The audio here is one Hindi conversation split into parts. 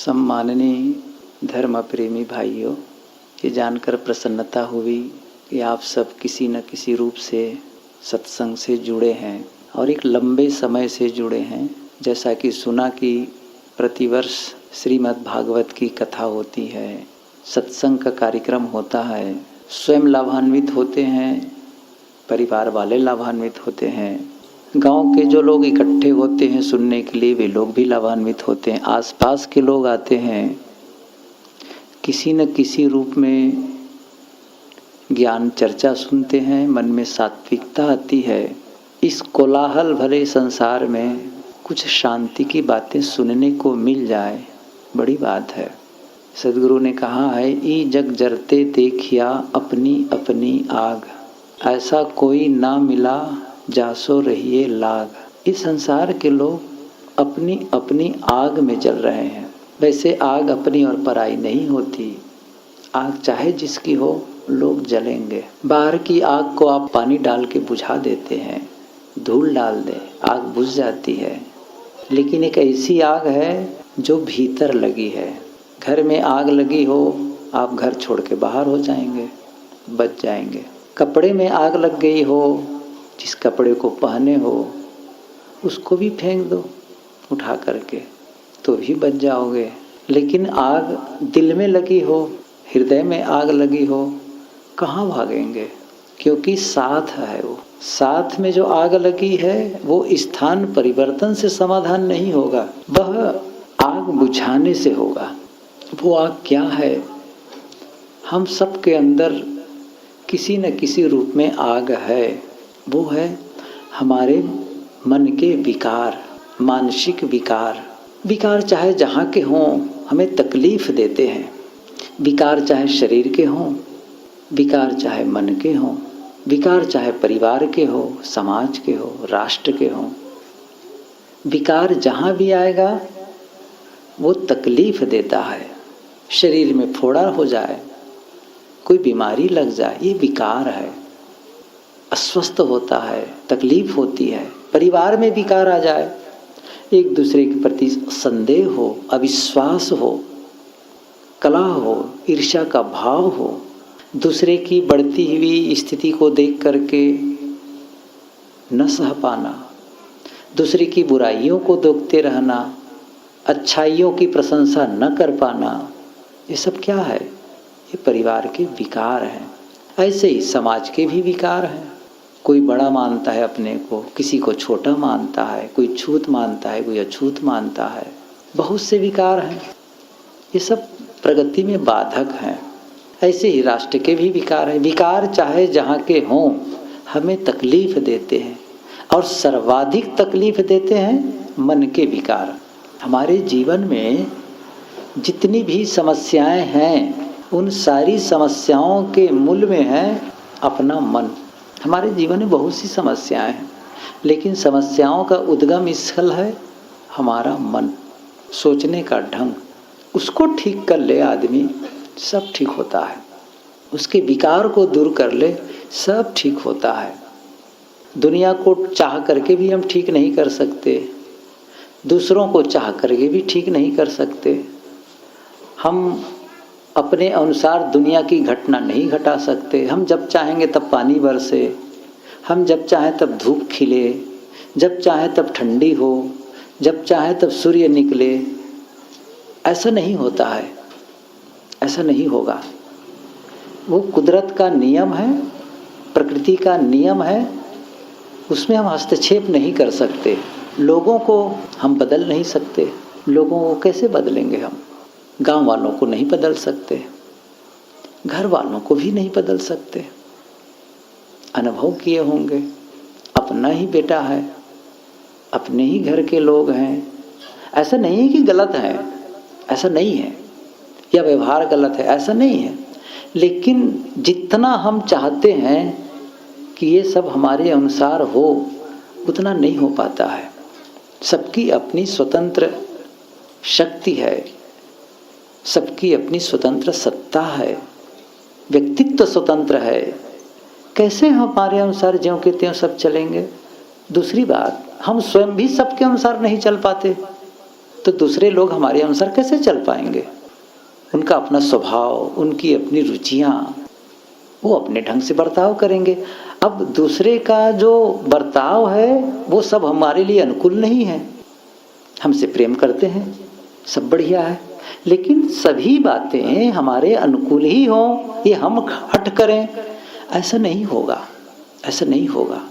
सम्माननीय धर्म प्रेमी भाइयों, ये जानकर प्रसन्नता हुई कि आप सब किसी न किसी रूप से सत्संग से जुड़े हैं और एक लंबे समय से जुड़े हैं। जैसा कि सुना कि प्रतिवर्ष श्रीमद् भागवत की कथा होती है, सत्संग का कार्यक्रम होता है, स्वयं लाभान्वित होते हैं, परिवार वाले लाभान्वित होते हैं, गांव के जो लोग इकट्ठे होते हैं सुनने के लिए वे लोग भी लाभान्वित होते हैं, आसपास के लोग आते हैं, किसी न किसी रूप में ज्ञान चर्चा सुनते हैं, मन में सात्विकता आती है। इस कोलाहल भरे संसार में कुछ शांति की बातें सुनने को मिल जाए, बड़ी बात है। सद्गुरु ने कहा है, ई जग जरते देखिया अपनी अपनी आग, ऐसा कोई ना मिला जासो रहिए लाग। इस संसार के लोग अपनी अपनी आग में जल रहे हैं। वैसे आग अपनी और पराई नहीं होती, आग चाहे जिसकी हो लोग जलेंगे। बाहर की आग को आप पानी डाल के बुझा देते हैं, धूल डाल दे आग बुझ जाती है, लेकिन एक ऐसी आग है जो भीतर लगी है। घर में आग लगी हो, आप घर छोड़ के बाहर हो जाएंगे, बच जाएंगे। कपड़े में आग लग गई हो, जिस कपड़े को पहने हो उसको भी फेंक दो उठा करके, तो भी बच जाओगे। लेकिन आग दिल में लगी हो, हृदय में आग लगी हो, कहाँ भागेंगे? क्योंकि साथ है वो। साथ में जो आग लगी है वो स्थान परिवर्तन से समाधान नहीं होगा, वह आग बुझाने से होगा। वो आग क्या है? हम सब के अंदर किसी न किसी रूप में आग है। वो है हमारे मन के विकार, मानसिक विकार। विकार चाहे जहाँ के हों हमें तकलीफ देते हैं। विकार चाहे शरीर के हों, विकार चाहे मन के हों, विकार चाहे परिवार के हो, समाज के हो, राष्ट्र के हों। विकार जहाँ भी आएगा वो तकलीफ देता है। शरीर में फोड़ा हो जाए, कोई बीमारी लग जाए, ये विकार है। अस्वस्थ होता है, तकलीफ होती है। परिवार में विकार आ जाए, एक दूसरे के प्रति संदेह हो, अविश्वास हो, कलह हो, ईर्ष्या का भाव हो, दूसरे की बढ़ती हुई स्थिति को देख करके न सह पाना, दूसरे की बुराइयों को देखते रहना, अच्छाइयों की प्रशंसा न कर पाना, ये सब क्या है? ये परिवार के विकार हैं। ऐसे ही समाज के भी विकार हैं। कोई बड़ा मानता है अपने को, किसी को छोटा मानता है, कोई छूत मानता है, कोई अछूत मानता है। बहुत से विकार हैं, ये सब प्रगति में बाधक हैं। ऐसे ही राष्ट्र के भी विकार हैं। विकार चाहे जहाँ के हों हमें तकलीफ देते हैं, और सर्वाधिक तकलीफ देते हैं मन के विकार। हमारे जीवन में जितनी भी समस्याएं हैं उन सारी समस्याओं के मूल में है अपना मन। हमारे जीवन में बहुत सी समस्याएं हैं, लेकिन समस्याओं का उद्गम स्थल है हमारा मन, सोचने का ढंग। उसको ठीक कर ले आदमी, सब ठीक होता है। उसके विकार को दूर कर ले, सब ठीक होता है। दुनिया को चाह करके भी हम ठीक नहीं कर सकते, दूसरों को चाह करके भी ठीक नहीं कर सकते। हम अपने अनुसार दुनिया की घटना नहीं घटा सकते। हम जब चाहेंगे तब पानी बरसे, हम जब चाहें तब धूप खिले, जब चाहें तब ठंडी हो, जब चाहें तब सूर्य निकले। ऐसा नहीं होता है, ऐसा नहीं होगा। वो कुदरत का नियम है, प्रकृति का नियम है, उसमें हम हस्तक्षेप नहीं कर सकते। लोगों को हम बदल नहीं सकते। लोगों को कैसे बदलेंगे हम? गांव वालों को नहीं बदल सकते, घर वालों को भी नहीं बदल सकते। अनुभव किए होंगे, अपना ही बेटा है, अपने ही घर के लोग हैं। ऐसा नहीं है कि गलत है, ऐसा नहीं है, या व्यवहार गलत है, ऐसा नहीं है। लेकिन जितना हम चाहते हैं कि ये सब हमारे अनुसार हो, उतना नहीं हो पाता है। सबकी अपनी स्वतंत्र शक्ति है, सबकी अपनी स्वतंत्र सत्ता है, व्यक्तित्व स्वतंत्र है। कैसे हमारे अनुसार ज्यों के त्यों सब चलेंगे? दूसरी बात, हम स्वयं भी सबके अनुसार नहीं चल पाते। तो दूसरे लोग हमारे अनुसार कैसे चल पाएंगे? उनका अपना स्वभाव, उनकी अपनी रुचियाँ, वो अपने ढंग से बर्ताव करेंगे। अब दूसरे का जो बर्ताव है वो सब हमारे लिए अनुकूल नहीं है। हमसे प्रेम करते हैं, सब बढ़िया है, लेकिन सभी बातें हमारे अनुकूल ही हों, ये हम हट करें, ऐसा नहीं होगा, ऐसा नहीं होगा।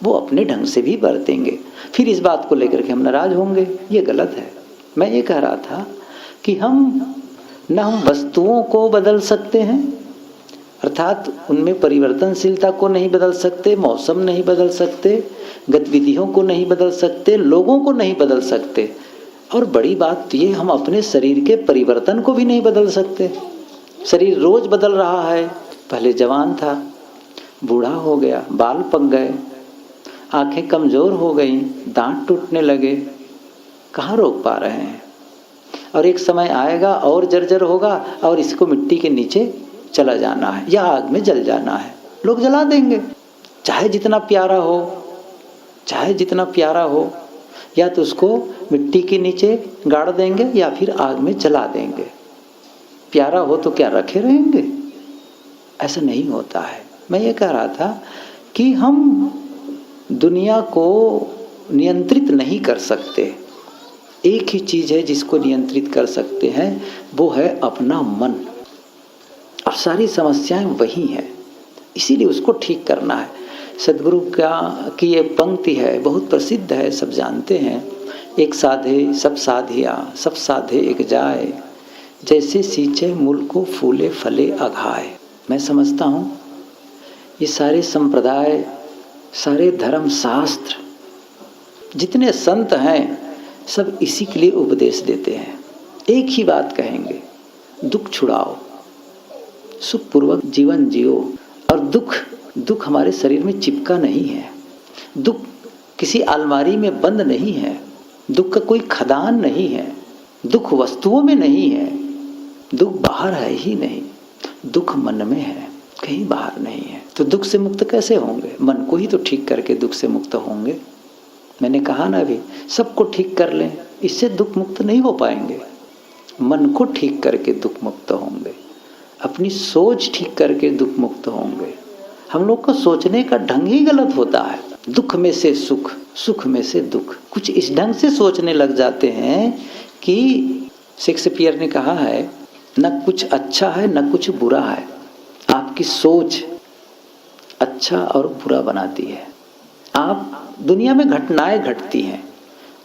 वो अपने ढंग से भी बरतेंगे, फिर इस बात को लेकर के हम नाराज होंगे, ये गलत है। मैं ये कह रहा था कि हम वस्तुओं को बदल सकते हैं, अर्थात उनमें परिवर्तनशीलता को नहीं बदल सकते, मौसम नहीं बदल सकते, गतिविधियों को नहीं बदल सकते, लोगों को नहीं बदल सकते, और बड़ी बात ये हम अपने शरीर के परिवर्तन को भी नहीं बदल सकते। शरीर रोज बदल रहा है, पहले जवान था, बूढ़ा हो गया, बाल पक गए, आंखें कमज़ोर हो गई, दांत टूटने लगे, कहाँ रोक पा रहे हैं? और एक समय आएगा और जर्जर होगा और इसको मिट्टी के नीचे चला जाना है या आग में जल जाना है, लोग जला देंगे। चाहे जितना प्यारा हो, चाहे जितना प्यारा हो, या तो उसको मिट्टी के नीचे गाड़ देंगे या फिर आग में जला देंगे। प्यारा हो तो क्या रखे रहेंगे? ऐसा नहीं होता है। मैं ये कह रहा था कि हम दुनिया को नियंत्रित नहीं कर सकते। एक ही चीज़ है जिसको नियंत्रित कर सकते हैं, वो है अपना मन। अब सारी समस्याएं वही हैं, इसीलिए उसको ठीक करना है। सदगुरु की ये पंक्ति है, बहुत प्रसिद्ध है, सब जानते हैं। एक साधे सब साधिया, सब साधे एक जाए, जैसे सींचे मूल को फूले फले अघाए। मैं समझता हूँ ये सारे संप्रदाय, सारे धर्म शास्त्र, जितने संत हैं, सब इसी के लिए उपदेश देते हैं। एक ही बात कहेंगे, दुख छुड़ाओ, सुखपूर्वक जीवन जियो। और दुख हमारे शरीर में चिपका नहीं है, दुख किसी अलमारी में बंद नहीं है, दुख का कोई खदान नहीं है, दुख वस्तुओं में नहीं है, दुख बाहर है ही नहीं, दुख मन में है, कहीं बाहर नहीं है। तो दुख से मुक्त कैसे होंगे? मन को ही तो ठीक करके दुख से मुक्त होंगे। मैंने कहा ना अभी, सबको ठीक कर लें, इससे दुख मुक्त नहीं हो पाएंगे। मन को ठीक करके दुख मुक्त होंगे, अपनी सोच ठीक करके दुख मुक्त होंगे। हम लोग को सोचने का ढंग ही गलत होता है। दुख में से सुख, सुख में से दुख, कुछ इस ढंग से सोचने लग जाते हैं कि शेक्सपियर ने कहा है, न कुछ अच्छा है न कुछ बुरा है, आपकी सोच अच्छा और बुरा बनाती है। आप दुनिया में घटनाएं घटती हैं,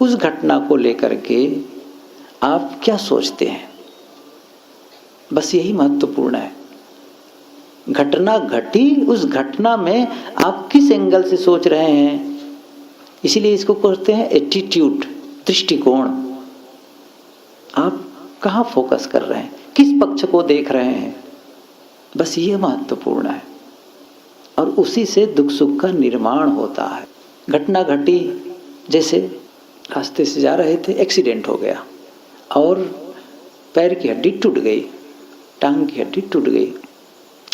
उस घटना को लेकर के आप क्या सोचते हैं, बस यही महत्वपूर्ण है। घटना घटी, उस घटना में आप किस एंगल से सोच रहे हैं, इसीलिए इसको कहते हैं एटीट्यूड, दृष्टिकोण। आप कहाँ फोकस कर रहे हैं, किस पक्ष को देख रहे हैं, बस ये महत्वपूर्ण है। और उसी से दुख सुख का निर्माण होता है। घटना घटी, जैसे रास्ते से जा रहे थे, एक्सीडेंट हो गया और पैर की हड्डी टूट गई, टांग की हड्डी टूट गई।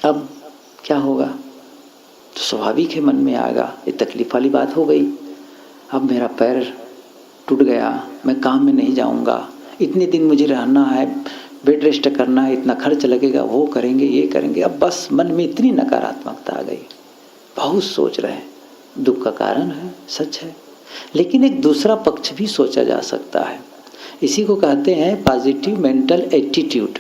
अब क्या होगा? तो स्वाभाविक है मन में आएगा, ये तकलीफ वाली बात हो गई। अब मेरा पैर टूट गया, मैं काम में नहीं जाऊंगा, इतने दिन मुझे रहना है, बेड रेस्ट करना है, इतना खर्च लगेगा, वो करेंगे ये करेंगे। अब बस मन में इतनी नकारात्मकता आ गई, बहुत सोच रहे हैं। दुख का कारण है, सच है, लेकिन एक दूसरा पक्ष भी सोचा जा सकता है। इसी को कहते हैं पॉजिटिव मेंटल एटीट्यूड,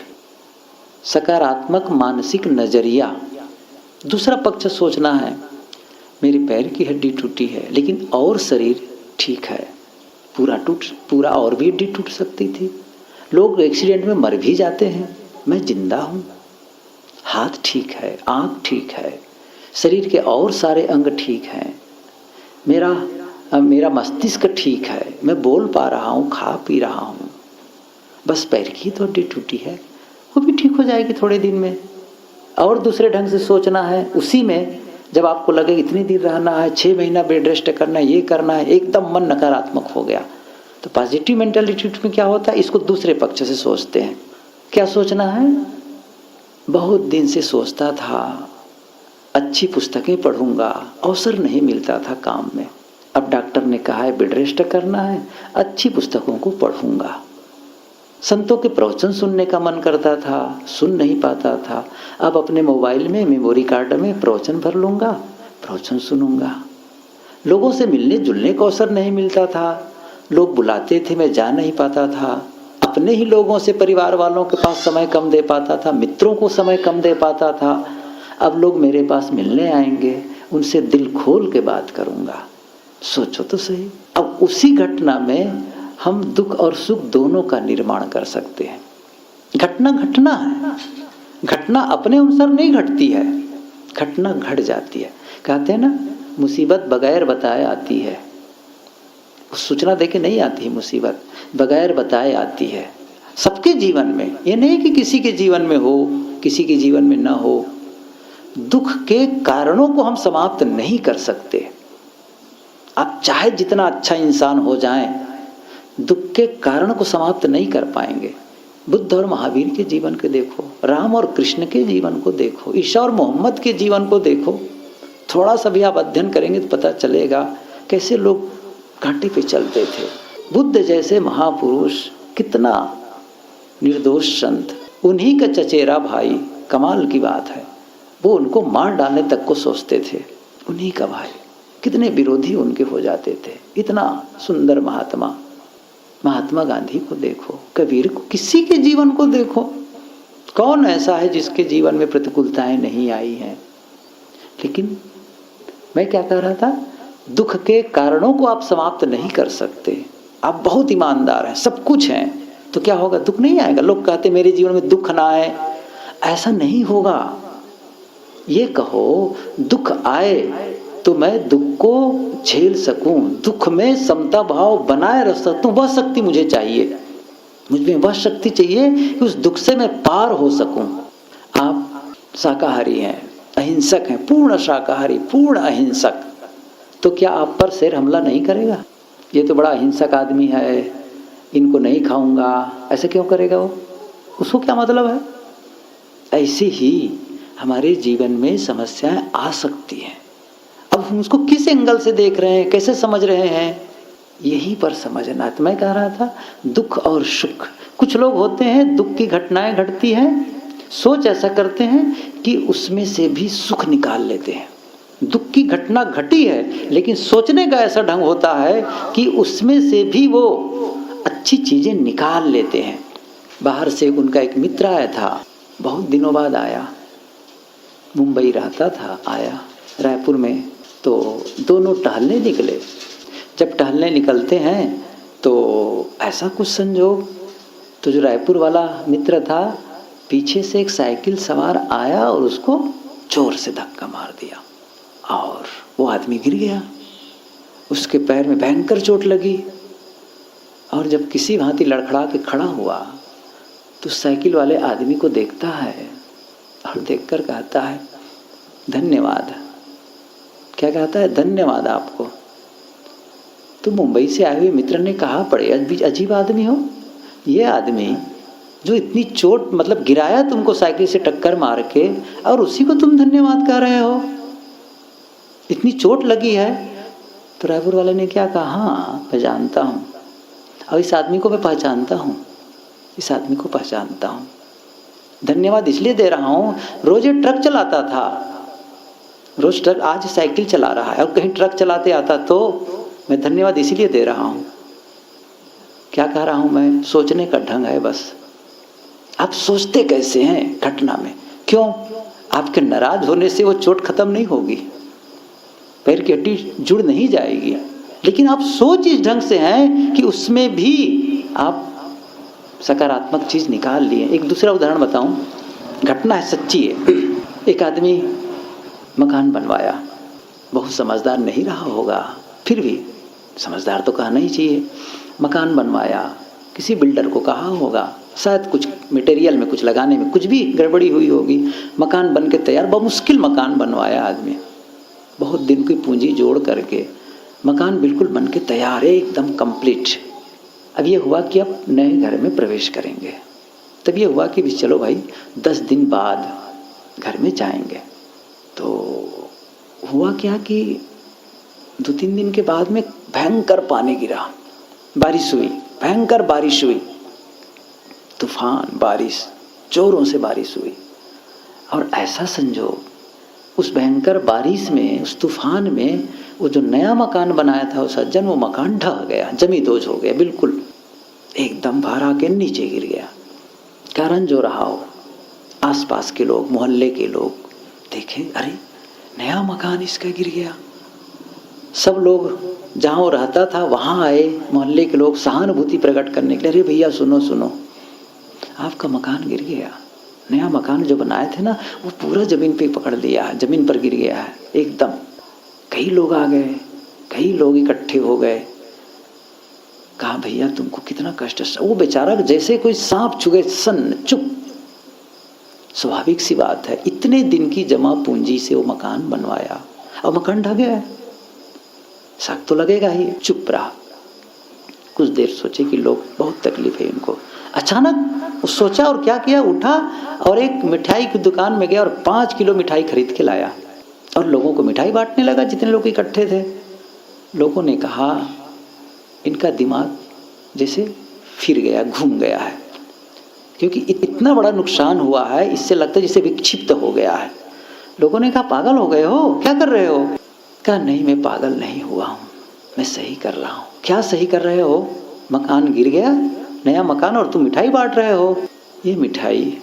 सकारात्मक मानसिक नजरिया। दूसरा पक्ष सोचना है, मेरे पैर की हड्डी टूटी है लेकिन और शरीर ठीक है, पूरा और भी हड्डी टूट सकती थी। लोग एक्सीडेंट में मर भी जाते हैं, मैं जिंदा हूँ, हाथ ठीक है, आँख ठीक है, शरीर के और सारे अंग ठीक हैं, मेरा मस्तिष्क ठीक है, मैं बोल पा रहा हूँ, खा पी रहा हूँ, बस पैर की तो हड्डी टूटी है, वो भी ठीक हो जाएगी थोड़े दिन में। और दूसरे ढंग से सोचना है, उसी में जब आपको लगे इतने दिन रहना है, 6 महीना बेड रेस्ट करना है, ये करना है, एकदम मन नकारात्मक हो गया। तो पॉजिटिव मेंटल एटीट्यूड में क्या होता है, इसको दूसरे पक्ष से सोचते हैं। क्या सोचना है? बहुत दिन से सोचता था अच्छी पुस्तकें पढ़ूंगा, अवसर नहीं मिलता था काम में, अब डॉक्टर ने कहा है बेड रेस्ट करना है, अच्छी पुस्तकों को पढ़ूंगा। संतों के प्रवचन सुनने का मन करता था, सुन नहीं पाता था। अब अपने मोबाइल में मेमोरी कार्ड में प्रवचन भर लूँगा, प्रवचन सुनूंगा। लोगों से मिलने जुलने का अवसर नहीं मिलता था, लोग बुलाते थे मैं जा नहीं पाता था। अपने ही लोगों से, परिवार वालों के पास समय कम दे पाता था, मित्रों को समय कम दे पाता था। अब लोग मेरे पास मिलने आएंगे, उनसे दिल खोल के बात करूँगा। सोचो तो सही। अब उसी घटना में हम दुख और सुख दोनों का निर्माण कर सकते हैं। घटना घटना है, घटना अपने अनुसार नहीं घटती है, घटना घट जाती है। कहते हैं ना, मुसीबत बगैर बताए आती है। सूचना देके नहीं आती मुसीबत, बगैर बताए आती है। सबके जीवन में, ये नहीं कि किसी के जीवन में हो, किसी के जीवन में ना हो। दुख के कारणों को हम समाप्त नहीं कर सकते। आप चाहे जितना अच्छा इंसान हो जाएं, दुख के कारण को समाप्त नहीं कर पाएंगे। बुद्ध और महावीर के जीवन को देखो, राम और कृष्ण के जीवन को देखो, ईसा और मोहम्मद के जीवन को देखो। थोड़ा सा भी आप अध्ययन करेंगे तो पता चलेगा कैसे लोग घाटे पे चलते थे। बुद्ध जैसे महापुरुष, कितना निर्दोष संत, उन्हीं का चचेरा भाई, कमाल की बात है, वो उनको मार डालने तक को सोचते थे। उन्हीं का भाई, कितने विरोधी उनके हो जाते थे। इतना सुंदर महात्मा, महात्मा गांधी को देखो, कबीर को, किसी के जीवन को देखो। कौन ऐसा है जिसके जीवन में प्रतिकूलताएं नहीं आई हैं? लेकिन मैं क्या कह रहा था, दुख के कारणों को आप समाप्त नहीं कर सकते। आप बहुत ईमानदार हैं, सब कुछ हैं, तो क्या होगा? दुख नहीं आएगा। लोग कहते मेरे जीवन में दुख ना आए, ऐसा नहीं होगा। ये कहो दुख आए तो मैं दुख को झेल सकूं, दुख में समता भाव बनाए रख सकूं, वह शक्ति मुझे चाहिए। मुझ में वह शक्ति चाहिए कि उस दुख से मैं पार हो सकूं। आप शाकाहारी हैं, अहिंसक हैं, पूर्ण शाकाहारी, पूर्ण अहिंसक, तो क्या आप पर शेर हमला नहीं करेगा? ये तो बड़ा अहिंसक आदमी है, इनको नहीं खाऊंगा, ऐसे क्यों करेगा वो? उसको क्या मतलब है? ऐसे ही हमारे जीवन में समस्याएं आ सकती हैं। अब हम उसको किस एंगल से देख रहे हैं, कैसे समझ रहे हैं, यही पर समझना। तो मैं कह रहा था, दुख और सुख, कुछ लोग होते हैं दुख की घटनाएं घटती हैं, सोच ऐसा करते हैं कि उसमें से भी सुख निकाल लेते हैं। दुख की घटना घटी है, लेकिन सोचने का ऐसा ढंग होता है कि उसमें से भी वो अच्छी चीजें निकाल लेते हैं। बाहर से उनका एक मित्र आया था, बहुत दिनों बाद आया, मुंबई रहता था, आया रायपुर में, तो दोनों टहलने निकले। जब टहलने निकलते हैं तो ऐसा कुछ संजोग, तो जो रायपुर वाला मित्र था, पीछे से एक साइकिल सवार आया और उसको जोर से धक्का मार दिया और वो आदमी गिर गया। उसके पैर में भयंकर चोट लगी और जब किसी भांति लड़खड़ा के खड़ा हुआ तो साइकिल वाले आदमी को देखता है और देखकर कहता है धन्यवाद। क्या कहता है? धन्यवाद आपको। तो मुंबई से आए हुए मित्र ने कहा, बड़े अजीब आदमी हो, ये आदमी जो इतनी चोट, मतलब गिराया तुमको साइकिल से टक्कर मार के, और उसी को तुम धन्यवाद कह रहे हो, इतनी चोट लगी है। तो रायपुर वाले ने क्या कहा, हाँ मैं जानता हूँ, और इस आदमी को मैं पहचानता हूँ, इस आदमी को पहचानता हूँ। धन्यवाद इसलिए दे रहा हूँ, रोज ये ट्रक चलाता था, रोज ट्रक, आज साइकिल चला रहा है, और कहीं ट्रक चलाते आता, तो मैं धन्यवाद इसीलिए दे रहा हूँ। क्या कह रहा हूँ मैं? सोचने का ढंग है बस। आप सोचते कैसे हैं घटना में? क्यों? आपके नाराज होने से वो चोट खत्म नहीं होगी, पैर की हड्डी जुड़ नहीं जाएगी, लेकिन आप सोच इस ढंग से हैं कि उसमें भी आप सकारात्मक चीज निकाल लिए। एक दूसरा उदाहरण बताऊं, घटना है, सच्ची है। एक आदमी मकान बनवाया, बहुत समझदार नहीं रहा होगा, फिर भी समझदार तो कहना ही चाहिए। मकान बनवाया, किसी बिल्डर को कहा होगा, शायद कुछ मटेरियल में, कुछ लगाने में कुछ भी गड़बड़ी हुई होगी, मकान बन के तैयार, बहुत मुश्किल मकान बनवाया आदमी, बहुत दिन की पूंजी जोड़ करके मकान बिल्कुल बन के तैयार है, एकदम कंप्लीट। अब ये हुआ कि अब नए घर में प्रवेश करेंगे। तब ये हुआ कि चलो भाई 10 दिन बाद घर में जाएंगे। तो हुआ क्या कि 2-3 दिन के बाद में भयंकर पानी गिरा, बारिश हुई, भयंकर बारिश हुई, तूफान बारिश, जोरों से बारिश हुई। और ऐसा संजोग, उस भयंकर बारिश में, उस तूफान में, वो जो नया मकान बनाया था वो सज्जन, वो मकान ढह गया, जमींदोज हो गया, बिल्कुल एकदम बाहर आके नीचे गिर गया। कारण जो रहा हो, आसपास के लोग, मोहल्ले के लोग देखे, अरे नया मकान इसका गिर गया। सब लोग जहाँ वो रहता था वहाँ आए, मोहल्ले के लोग सहानुभूति प्रकट करने के लिए, अरे भैया सुनो सुनो, आपका मकान गिर गया, नया मकान जो बनाए थे ना वो पूरा जमीन पे पकड़ लिया है, जमीन पर गिर गया है एकदम। कई लोग आ गए, कई लोग इकट्ठे हो गए, कहा भैया तुमको कितना कष्ट है। वो बेचारा जैसे कोई सांप छू गए, सन्न चुप। स्वाभाविक सी बात है, इतने दिन की जमा पूंजी से वो मकान बनवाया और मकान ढह गया है, शक तो लगेगा ही। चुप रहा। कुछ देर सोचे कि लोग बहुत तकलीफ है इनको। अचानक वो सोचा और क्या किया, उठा और एक मिठाई की दुकान में गया और 5 किलो मिठाई खरीद के लाया और लोगों को मिठाई बांटने लगा, जितने लोग इकट्ठे थे। लोगों ने कहा इनका दिमाग जैसे फिर गया, घूम गया है, क्योंकि इतना बड़ा नुकसान हुआ है, इससे लगता है जैसे विक्षिप्त हो गया है। लोगों ने कहा पागल हो गए हो, क्या कर रहे हो? कहा नहीं मैं पागल नहीं हुआ हूँ, मैं सही कर रहा हूँ। क्या सही कर रहे हो? मकान गिर गया, नया मकान, और तुम मिठाई बांट रहे हो। ये मिठाई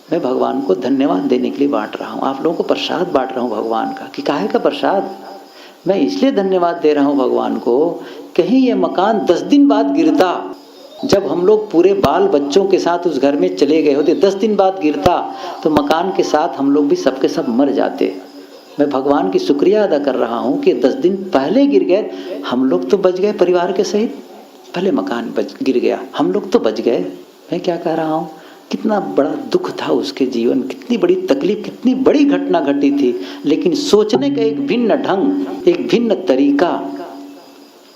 मैं भगवान को धन्यवाद देने के लिए बांट रहा हूँ, आप लोगों को प्रसाद बांट रहा हूँ भगवान का। कि काहे का प्रसाद? मैं इसलिए धन्यवाद दे रहा हूँ भगवान को, कहीं ये मकान 10 दिन बाद गिरता, जब हम लोग पूरे बाल बच्चों के साथ उस घर में चले गए होते, 10 दिन बाद गिरता तो मकान के साथ हम लोग भी सबके सब मर जाते। मैं भगवान की शुक्रिया अदा कर रहा हूँ कि 10 दिन पहले गिर गए, हम लोग तो बच गए परिवार के सहित। पहले मकान गिर गया, हम लोग तो बच गए। मैं क्या कह रहा हूँ, कितना बड़ा दुख था उसके जीवन, कितनी बड़ी तकलीफ, कितनी बड़ी घटना घटी थी, लेकिन सोचने का एक भिन्न ढंग, एक भिन्न तरीका,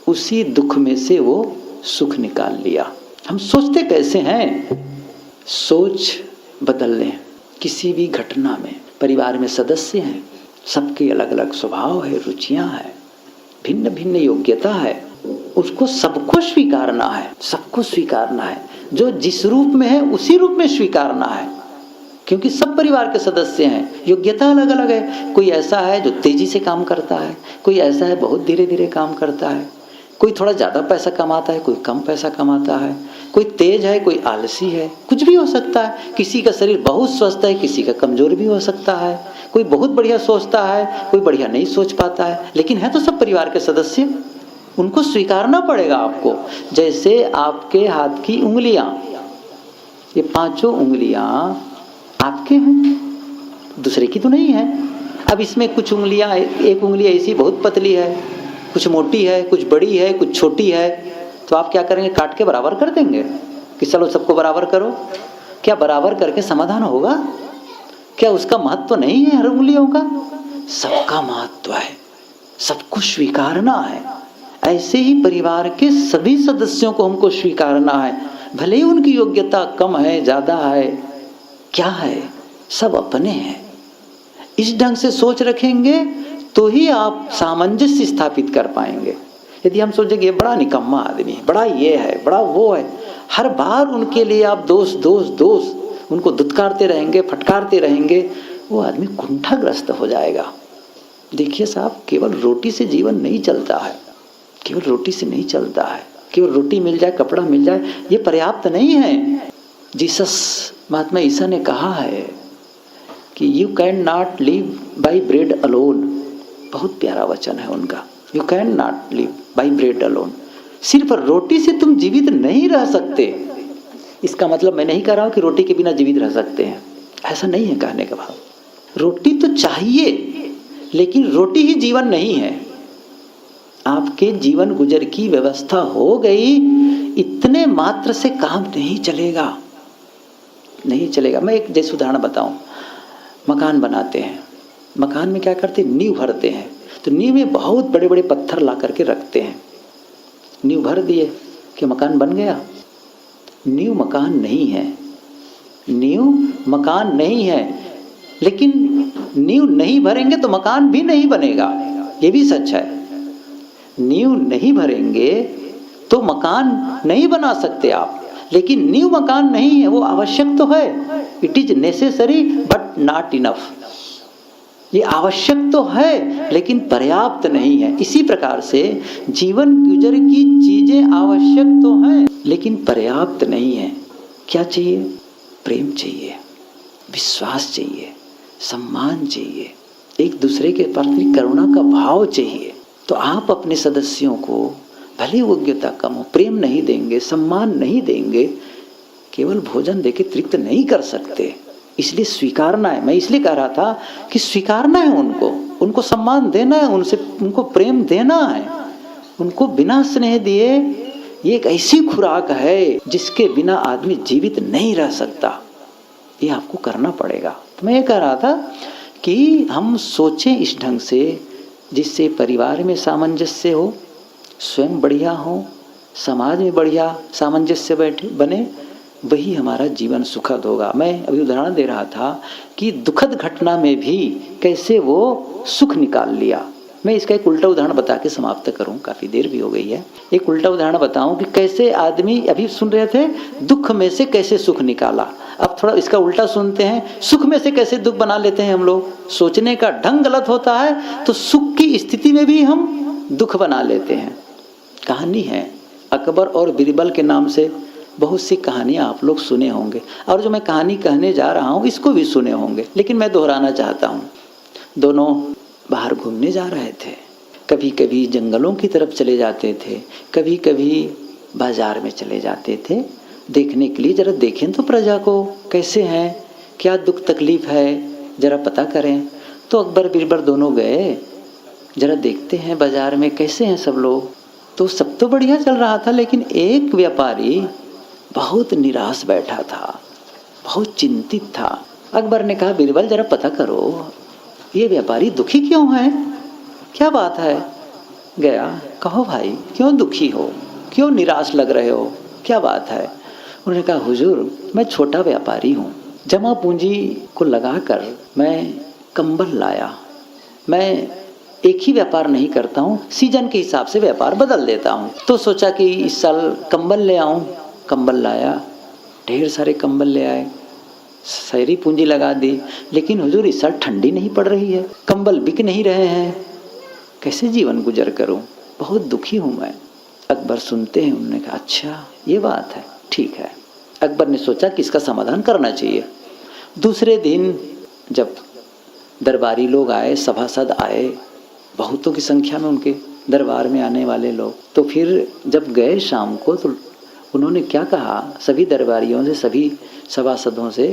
उसी दुख में से वो सुख निकाल लिया। हम सोचते कैसे हैं? सोच बदल लें। किसी भी घटना में परिवार में सदस्य हैं, सबके अलग अलग स्वभाव है, रुचियां हैं, भिन्न भिन्न योग्यता है, उसको सबको स्वीकारना है, सबको स्वीकारना है। जो जिस रूप में है उसी रूप में स्वीकारना है, क्योंकि सब परिवार के सदस्य हैं, योग्यता अलग अलग है। कोई ऐसा है जो तेजी से काम करता है, कोई ऐसा है बहुत धीरे धीरे काम करता है, कोई थोड़ा ज़्यादा पैसा कमाता है, कोई कम पैसा कमाता है, कोई तेज है, कोई आलसी है, कुछ भी हो सकता है। किसी का शरीर बहुत स्वस्थ है, किसी का कमजोर भी हो सकता है, कोई बहुत बढ़िया सोचता है, कोई बढ़िया नहीं सोच पाता है, लेकिन है तो सब परिवार के सदस्य, उनको स्वीकारना पड़ेगा आपको। जैसे आपके हाथ की उंगलियां, ये 5 उंगलियां आपके हैं, दूसरे की तो नहीं है। अब इसमें कुछ उंगलियां, एक उंगली ऐसी बहुत पतली है, कुछ मोटी है, कुछ बड़ी है, कुछ छोटी है, तो आप क्या करेंगे? काट के बराबर कर देंगे कि चलो सबको बराबर करो। क्या बराबर करके समाधान होगा? क्या उसका महत्व नहीं है हर उंगलियों का? सबका महत्व है, सबको स्वीकारना है। ऐसे ही परिवार के सभी सदस्यों को हमको स्वीकारना है, भले ही उनकी योग्यता कम है, ज्यादा है, क्या है, सब अपने हैं। इस ढंग से सोच रखेंगे तो ही आप सामंजस्य स्थापित कर पाएंगे। यदि हम सोचेंगे ये बड़ा निकम्मा आदमी है, बड़ा ये है, बड़ा वो है, हर बार उनके लिए आप दोष दोष दोष उनको दुत्कारते रहेंगे, फटकारते रहेंगे, वो आदमी कुंठाग्रस्त हो जाएगा। देखिए साहब, केवल रोटी से जीवन नहीं चलता है, केवल रोटी से नहीं चलता है, केवल रोटी मिल जाए, कपड़ा मिल जाए, ये पर्याप्त नहीं है। जीसस, महात्मा ईसा ने कहा है कि you can not live by bread alone. बहुत प्यारा वचन है उनका, you can not live by bread alone. सिर्फ रोटी से तुम जीवित नहीं रह सकते। इसका मतलब मैं नहीं कह रहा हूं कि रोटी के बिना जीवित रह सकते हैं, ऐसा नहीं है कहने का भाव। रोटी तो चाहिए, लेकिन रोटी ही जीवन नहीं है। आपके जीवन गुजर की व्यवस्था हो गई, इतने मात्र से काम नहीं चलेगा, नहीं चलेगा। मैं एक जैसे उदाहरण बताऊं, मकान बनाते हैं, मकान में क्या करते हैं? नींव भरते हैं। तो नींव में बहुत बड़े बड़े पत्थर ला करके रखते हैं, नींव भर दिए कि मकान बन गया। नींव मकान नहीं है, नींव मकान नहीं है, लेकिन नींव नहीं भरेंगे तो मकान भी नहीं बनेगा, ये भी सच है। नींव नहीं भरेंगे तो मकान नहीं बना सकते आप। लेकिन नींव मकान नहीं है, वो आवश्यक तो है, it is necessary but not enough. ये आवश्यक तो है लेकिन पर्याप्त नहीं है। इसी प्रकार से जीवन गुजर की चीजें आवश्यक तो हैं लेकिन पर्याप्त नहीं है। क्या चाहिए? प्रेम चाहिए, विश्वास चाहिए, सम्मान चाहिए, एक दूसरे के प्रति करुणा का भाव चाहिए। तो आप अपने सदस्यों को भले योग्यता कम हो, प्रेम नहीं देंगे, सम्मान नहीं देंगे, केवल भोजन देके तृप्त नहीं कर सकते। इसलिए स्वीकारना है। मैं इसलिए कह रहा था कि स्वीकारना है उनको सम्मान देना है, उनको प्रेम देना है। उनको बिना स्नेह दिए, ये एक ऐसी खुराक है जिसके बिना आदमी जीवित नहीं रह सकता। ये आपको करना पड़ेगा। तो मैं ये कह रहा था कि हम सोचें इस ढंग से जिससे परिवार में सामंजस्य हो, स्वयं बढ़िया हो, समाज में बढ़िया सामंजस्य बने, वही हमारा जीवन सुखद होगा। मैं अभी उदाहरण दे रहा था कि दुखद घटना में भी कैसे वो सुख निकाल लिया। मैं इसका एक उल्टा उदाहरण बता के समाप्त करूं, काफ़ी देर भी हो गई है। एक उल्टा उदाहरण बताऊं कि कैसे आदमी, अभी सुन रहे थे दुख में से कैसे सुख निकाला, अब थोड़ा इसका उल्टा सुनते हैं, सुख में से कैसे दुख बना लेते हैं हम लोग। सोचने का ढंग गलत होता है तो सुख की स्थिति में भी हम दुख बना लेते हैं। कहानी है अकबर और बीरबल के नाम से, बहुत सी कहानियाँ आप लोग सुने होंगे, और जो मैं कहानी कहने जा रहा हूँ इसको भी सुने होंगे, लेकिन मैं दोहराना चाहता हूँ। दोनों बाहर घूमने जा रहे थे, कभी कभी जंगलों की तरफ चले जाते थे, कभी कभी बाजार में चले जाते थे देखने के लिए, जरा देखें तो प्रजा को कैसे हैं, क्या दुख तकलीफ है, जरा पता करें। तो अकबर बीरबल दोनों गए, जरा देखते हैं बाजार में कैसे हैं सब लोग। तो सब तो बढ़िया चल रहा था, लेकिन एक व्यापारी बहुत निराश बैठा था, बहुत चिंतित था। अकबर ने कहा बीरबल जरा पता करो ये व्यापारी दुखी क्यों है, क्या बात है। गया, कहो भाई क्यों दुखी हो, क्यों निराश लग रहे हो, क्या बात है। उन्होंने कहा हुजूर मैं छोटा व्यापारी हूँ, जमा पूंजी को लगाकर मैं कंबल लाया। मैं एक ही व्यापार नहीं करता हूँ, सीजन के हिसाब से व्यापार बदल देता हूँ। तो सोचा कि इस साल कंबल ले आऊँ, कंबल लाया, ढेर सारे कंबल ले आए, सारी पूंजी लगा दी, लेकिन हुजूर इस साल ठंडी नहीं पड़ रही है, कंबल बिक नहीं रहे हैं, कैसे जीवन गुजर करूं, बहुत दुखी हूं मैं। अकबर सुनते हैं, उन्होंने कहा अच्छा ये बात है, ठीक है। अकबर ने सोचा कि इसका समाधान करना चाहिए। दूसरे दिन जब दरबारी लोग आए, सभासद आए, बहुतों की संख्या में उनके दरबार में आने वाले लोग, तो फिर जब गए शाम को तो उन्होंने क्या कहा सभी दरबारियों से, सभी सभासदों से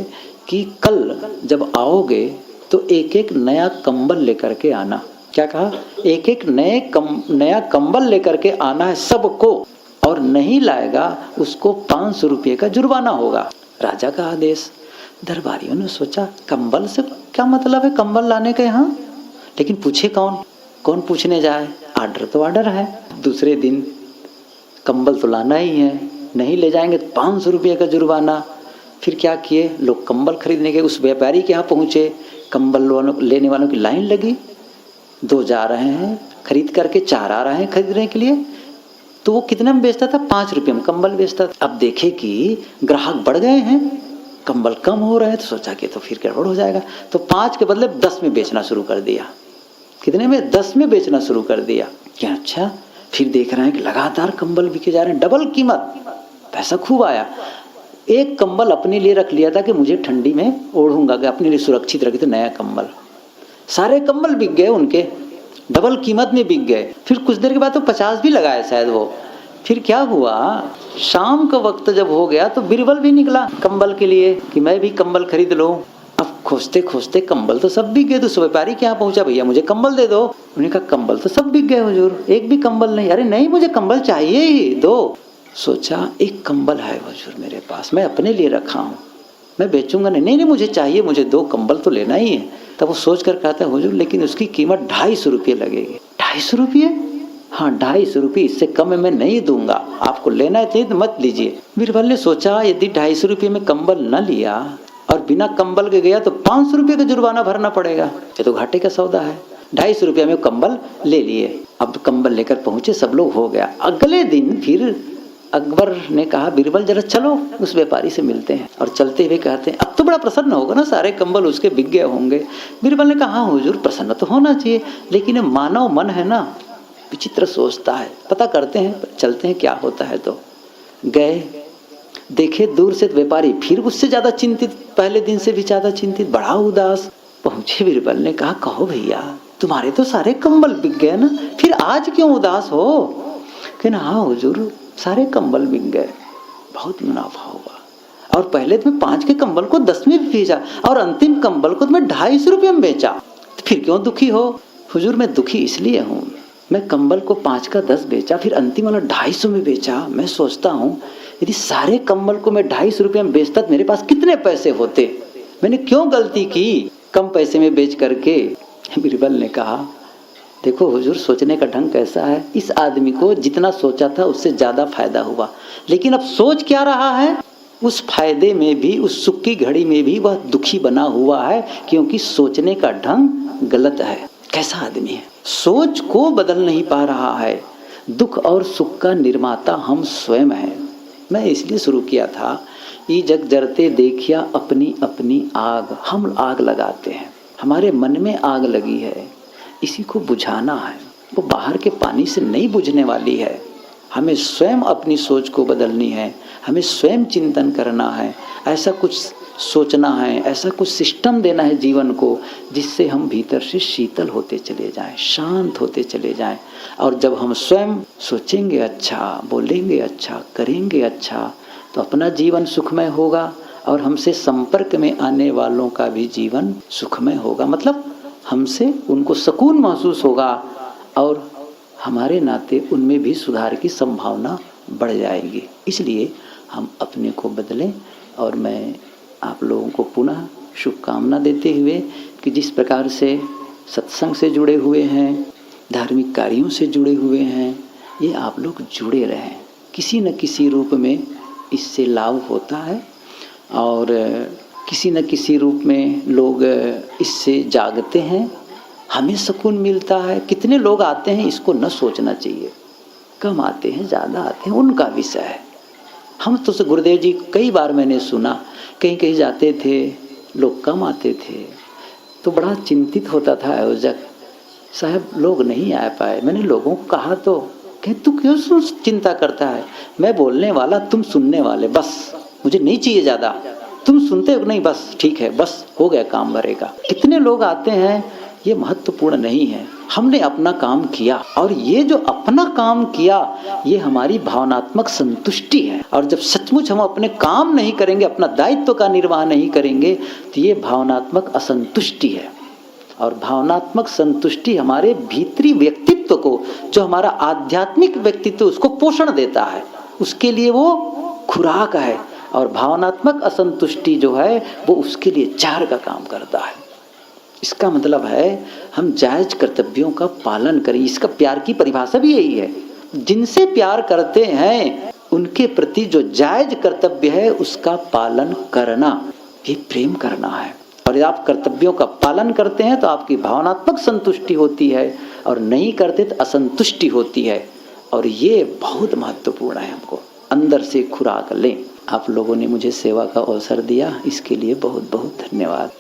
कि कल जब आओगे तो एक एक नया कंबल लेकर के आना। क्या कहा? एक एक नया कंबल लेकर के आना है सबको, और नहीं लाएगा उसको 500 रुपये का जुर्माना होगा। राजा का आदेश। दरबारियों ने सोचा कंबल से क्या मतलब है कंबल लाने के यहाँ, लेकिन पूछे कौन पूछने जाए, आर्डर तो आर्डर है। दूसरे दिन कंबल तो लाना ही है, नहीं ले जाएंगे तो 500 रुपये का जुर्माना। फिर क्या किए लोग, कंबल खरीदने के उस व्यापारी के यहाँ पहुँचे, कंबल लेने वालों की लाइन लगी, 2 जा रहे हैं खरीद करके, 4 आ रहे हैं खरीदने के लिए। तो वो कितने में बेचता था? 5 रुपये में कंबल बेचता था। अब देखे कि ग्राहक बढ़ गए हैं, कंबल कम हो रहे हैं, तो सोचा कि तो फिर गड़बड़ हो जाएगा, तो 5 के बदले 10 में बेचना शुरू कर दिया। कितने में? 10 में बेचना शुरू कर दिया। क्या अच्छा, फिर देख रहे हैं कि लगातार कंबल बिके जा रहे हैं, डबल कीमत, पैसा खूब आया। एक कंबल अपने लिए रख लिया था कि मुझे ठंडी में ओढ़ूंगा, अपने लिए सुरक्षित रखे थे, नया कंबल। सारे कंबल बिक गए उनके, डबल कीमत में बिक गए। फिर कुछ देर के बाद तो 50 भी लगाए शायद वो। फिर क्या हुआ, शाम का वक्त जब हो गया तो बीरबल भी निकला कंबल के लिए कि मैं भी कंबल खरीद लूं। अब खोजते खोजते कंबल तो सब बिक गए, तो व्यापारी के यहाँ पहुंचा, भैया मुझे कंबल दे दो। उन्होंने कहा कंबल तो सब बिक गए हुजूर, एक भी कंबल नहीं। अरे नहीं, मुझे कंबल चाहिए ही, दो। सोचा एक कंबल है हुजूर मेरे पास, मैं अपने लिए रखा हूँ, मैं बेचूंगा नहीं। नहीं मुझे चाहिए, मुझे 2 कंबल तो लेना ही है। तब वो सोच कर कहता है हुजूर लेकिन उसकी कीमत 250 रुपये लगेगी। 250 रुपये? हाँ 250 रुपये, इससे कम में मैं नहीं दूंगा, आपको लेना है तो मत लीजिए। बीरबल ने सोचा यदि 250 रुपये में कंबल न लिया और बिना कंबल के गया तो 500 रुपये का जुर्माना भरना पड़ेगा, ये तो घाटे का सौदा है। 250 रुपये में कंबल ले लिए। अब कंबल लेकर पहुंचे, सब लोग हो गया। अगले दिन फिर अकबर ने कहा बीरबल जरा चलो उस व्यापारी से मिलते हैं। और चलते हुए कहते हैं अब तो बड़ा प्रसन्न होगा ना, सारे कंबल उसके बिक गए होंगे। बीरबल ने कहा हाँ हुजूर प्रसन्न तो होना चाहिए, लेकिन मानव मन है ना विचित्र सोचता है, पता करते हैं चलते हैं क्या होता है। तो गए, देखे दूर से व्यापारी फिर उससे ज्यादा चिंतित, पहले दिन से भी ज्यादा चिंतित, बड़ा उदास। पहुंचे, बीरबल ने कहा कहो भैया तुम्हारे तो सारे कंबल बिक गए ना, फिर आज क्यों उदास हो? कहना हाँ हुजूर सारे कंबल बिक गए, बहुत मुनाफा हुआ, और पहले तो मैं 5 के कंबल को 10 में बेचा और अंतिम कंबल को मैं 250 रुपये में बेचा, तो फिर क्यों दुखी हो? हुजूर मैं दुखी इसलिए हूँ, मैं कंबल को 5 का 10 बेचा, फिर अंतिम वाला 250 में बेचा। मैं सोचता हूँ यदि सारे कंबल को मैं 250 रुपये में बेचता तो मेरे पास कितने पैसे होते, मैंने क्यों गलती की कम पैसे में बेच करके। बीरबल ने कहा देखो हुजूर सोचने का ढंग कैसा है, इस आदमी को जितना सोचा था उससे ज्यादा फायदा हुआ, लेकिन अब सोच क्या रहा है, उस फायदे में भी, उस सुख की घड़ी में भी वह दुखी बना हुआ है, क्योंकि सोचने का ढंग गलत है। कैसा आदमी है, सोच को बदल नहीं पा रहा है। दुख और सुख का निर्माता हम स्वयं हैं। मैं इसलिए शुरू किया था, ये जग जरते देखिया अपनी अपनी आग, हम आग लगाते हैं, हमारे मन में आग लगी है, इसी को बुझाना है, वो बाहर के पानी से नहीं बुझने वाली है। हमें स्वयं अपनी सोच को बदलनी है, हमें स्वयं चिंतन करना है, ऐसा कुछ सोचना है, ऐसा कुछ सिस्टम देना है जीवन को जिससे हम भीतर से शीतल होते चले जाएं, शांत होते चले जाएं। और जब हम स्वयं सोचेंगे अच्छा, बोलेंगे अच्छा, करेंगे अच्छा, तो अपना जीवन सुखमय होगा और हमसे संपर्क में आने वालों का भी जीवन सुखमय होगा। मतलब हमसे उनको सुकून महसूस होगा और हमारे नाते उनमें भी सुधार की संभावना बढ़ जाएगी। इसलिए हम अपने को बदलें। और मैं आप लोगों को पुनः शुभकामना देते हुए कि जिस प्रकार से सत्संग से जुड़े हुए हैं, धार्मिक कार्यों से जुड़े हुए हैं, ये आप लोग जुड़े रहें, किसी न किसी रूप में इससे लाभ होता है और किसी न किसी रूप में लोग इससे जागते हैं, हमें सुकून मिलता है। कितने लोग आते हैं इसको न सोचना चाहिए, कम आते हैं ज़्यादा आते हैं उनका विषय है। हम तो गुरुदेव जी कई बार मैंने सुना, कहीं कहीं जाते थे लोग कम आते थे तो बड़ा चिंतित होता था आयोजक साहब लोग नहीं आ पाए। मैंने लोगों को कहा तो कहे तू क्यों चिंता करता है, मैं बोलने वाला तुम सुनने वाले, बस मुझे नहीं चाहिए ज़्यादा, तुम सुनते हो नहीं बस ठीक है, बस हो गया काम भरेगा। कितने लोग आते हैं ये महत्वपूर्ण नहीं है, हमने अपना काम किया और ये जो अपना काम किया ये हमारी भावनात्मक संतुष्टि है। और जब सचमुच हम अपने काम नहीं करेंगे, अपना दायित्व का निर्वाह नहीं करेंगे तो ये भावनात्मक असंतुष्टि है। और भावनात्मक संतुष्टि हमारे भीतरी व्यक्तित्व को, जो हमारा आध्यात्मिक व्यक्तित्व उसको पोषण देता है, उसके लिए वो खुराक है। और भावनात्मक असंतुष्टि जो है वो उसके लिए जहर का काम करता है। इसका मतलब है हम जायज कर्तव्यों का पालन करें। इसका प्यार की परिभाषा भी यही है, जिनसे प्यार करते हैं उनके प्रति जो जायज कर्तव्य है उसका पालन करना, ये प्रेम करना है। और आप कर्तव्यों का पालन करते हैं तो आपकी भावनात्मक संतुष्टि होती है और नहीं करते तो असंतुष्टि होती है। और ये बहुत महत्वपूर्ण है, हमको अंदर से खुराक लें। आप लोगों ने मुझे सेवा का अवसर दिया, इसके लिए बहुत बहुत धन्यवाद।